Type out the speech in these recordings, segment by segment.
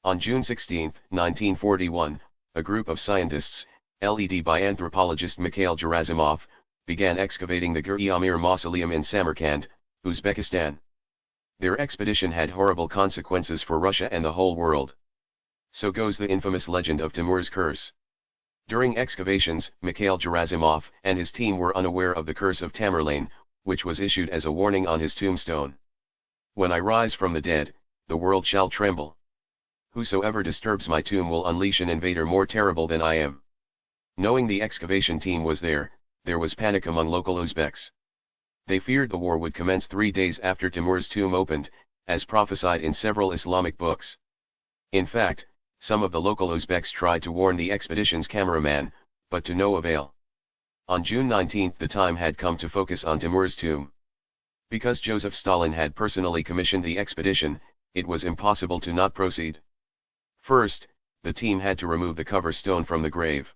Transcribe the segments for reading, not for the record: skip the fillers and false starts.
On June 16, 1941, a group of scientists, led by anthropologist Mikhail Gerasimov, began excavating the Gur-e Amir Mausoleum in Samarkand, Uzbekistan. Their expedition had horrible consequences for Russia and the whole world. So goes the infamous legend of Timur's curse. During excavations, Mikhail Gerasimov and his team were unaware of the curse of Tamerlane, which was issued as a warning on his tombstone. When I rise from the dead, the world shall tremble. Whosoever disturbs my tomb will unleash an invader more terrible than I am. Knowing the excavation team was there was panic among local Uzbeks. They feared the war would commence 3 days after Timur's tomb opened, as prophesied in several Islamic books. In fact, some of the local Uzbeks tried to warn the expedition's cameraman, but to no avail. On June 19 the time had come to focus on Timur's tomb. Because Joseph Stalin had personally commissioned the expedition, it was impossible to not proceed. First, the team had to remove the cover stone from the grave.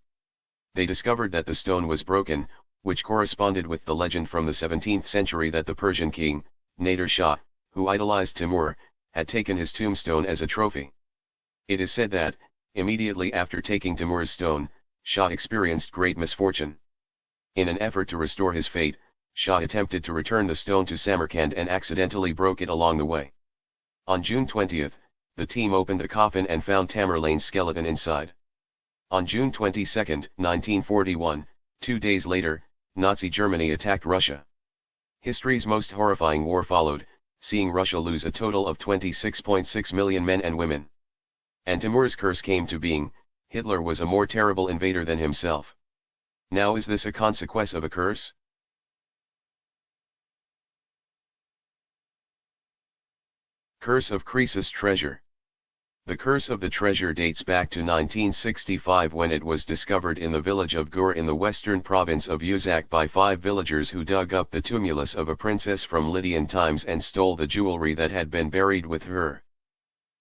They discovered that the stone was broken, which corresponded with the legend from the 17th century that the Persian king, Nader Shah, who idolized Timur, had taken his tombstone as a trophy. It is said that, immediately after taking Timur's stone, Shah experienced great misfortune. In an effort to restore his fate, Shah attempted to return the stone to Samarkand and accidentally broke it along the way. On June 20, the team opened the coffin and found Tamerlane's skeleton inside. On June 22, 1941, 2 days later, Nazi Germany attacked Russia. History's most horrifying war followed, seeing Russia lose a total of 26.6 million men and women. And Timur's curse came to being. Hitler was a more terrible invader than himself. Now is this a consequence of a curse? Curse of Croesus treasure. The curse of the treasure dates back to 1965 when it was discovered in the village of Gur in the western province of Uzak by 5 villagers who dug up the tumulus of a princess from Lydian times and stole the jewelry that had been buried with her.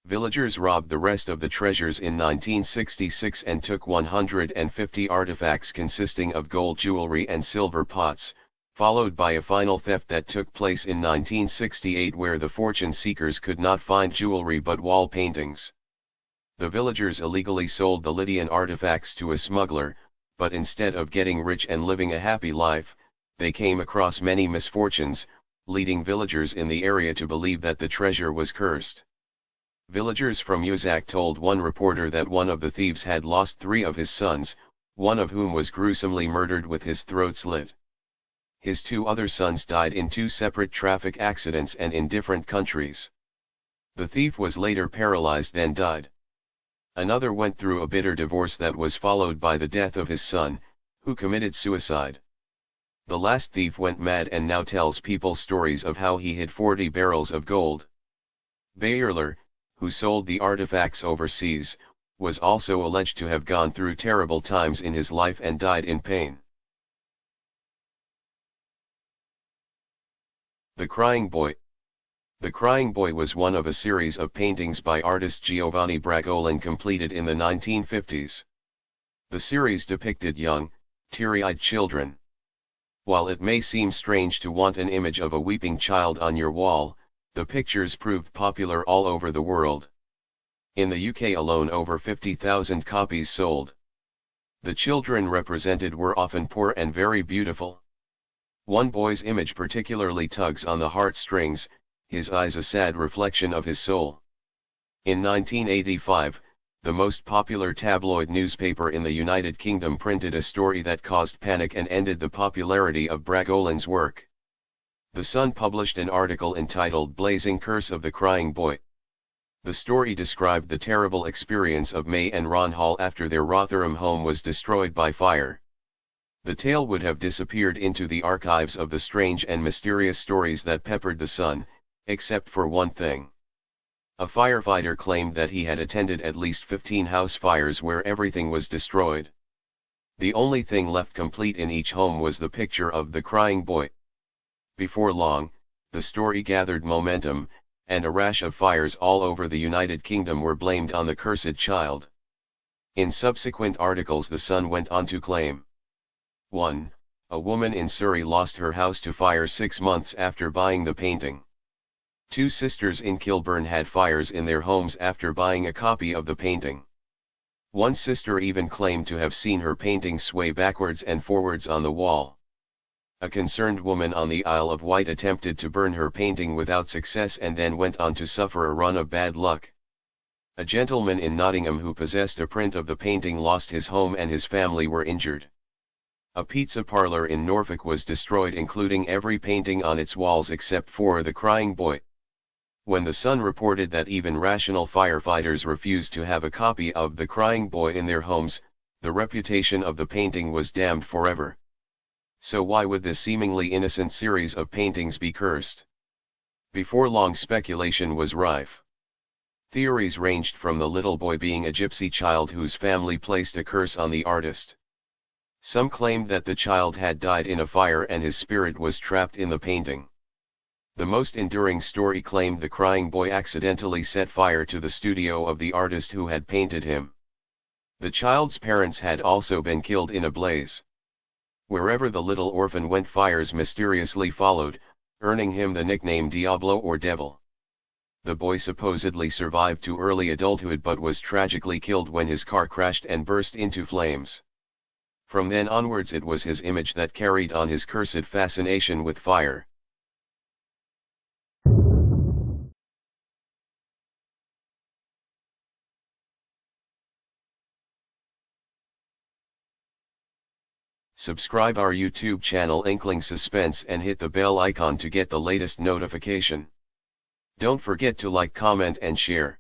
Villagers robbed the rest of the treasures in 1966 and took 150 artifacts consisting of gold jewelry and silver pots, followed by a final theft that took place in 1968 where the fortune seekers could not find jewelry but wall paintings. The villagers illegally sold the Lydian artifacts to a smuggler, but instead of getting rich and living a happy life, they came across many misfortunes, leading villagers in the area to believe that the treasure was cursed. Villagers from Uzak told one reporter that one of the thieves had lost 3 of his sons, one of whom was gruesomely murdered with his throat slit. His 2 other sons died in 2 separate traffic accidents and in different countries. The thief was later paralyzed then died. Another went through a bitter divorce that was followed by the death of his son, who committed suicide. The last thief went mad and now tells people stories of how he hid 40 barrels of gold. Bayerler, who sold the artifacts overseas, was also alleged to have gone through terrible times in his life and died in pain. The Crying Boy. The Crying Boy was one of a series of paintings by artist Giovanni Bragolin completed in the 1950s. The series depicted young, teary-eyed children. While it may seem strange to want an image of a weeping child on your wall, the pictures proved popular all over the world. In the UK alone over 50,000 copies sold. The children represented were often poor and very beautiful. One boy's image particularly tugs on the heartstrings, his eyes a sad reflection of his soul. In 1985, the most popular tabloid newspaper in the United Kingdom printed a story that caused panic and ended the popularity of Bragolin's work. The Sun published an article entitled Blazing Curse of the Crying Boy. The story described the terrible experience of May and Ron Hall after their Rotherham home was destroyed by fire. The tale would have disappeared into the archives of the strange and mysterious stories that peppered the Sun, except for one thing. A firefighter claimed that he had attended at least 15 house fires where everything was destroyed. The only thing left complete in each home was the picture of the crying boy. Before long, the story gathered momentum, and a rash of fires all over the United Kingdom were blamed on the cursed child. In subsequent articles the Sun went on to claim 1. A woman in Surrey lost her house to fire 6 months after buying the painting. Two sisters in Kilburn had fires in their homes after buying a copy of the painting. One sister even claimed to have seen her painting sway backwards and forwards on the wall. A concerned woman on the Isle of Wight attempted to burn her painting without success and then went on to suffer a run of bad luck. A gentleman in Nottingham who possessed a print of the painting lost his home and his family were injured. A pizza parlor in Norfolk was destroyed, including every painting on its walls except for The Crying Boy. When the Sun reported that even rational firefighters refused to have a copy of The Crying Boy in their homes, the reputation of the painting was damned forever. So why would this seemingly innocent series of paintings be cursed? Before long, speculation was rife. Theories ranged from the little boy being a gypsy child whose family placed a curse on the artist. Some claimed that the child had died in a fire and his spirit was trapped in the painting. The most enduring story claimed the crying boy accidentally set fire to the studio of the artist who had painted him. The child's parents had also been killed in a blaze. Wherever the little orphan went, fires mysteriously followed, earning him the nickname Diablo or Devil. The boy supposedly survived to early adulthood but was tragically killed when his car crashed and burst into flames. From then onwards it was his image that carried on his cursed fascination with fire. Subscribe our YouTube channel Inkling Suspense and hit the bell icon to get the latest notification. Don't forget to like, comment and share.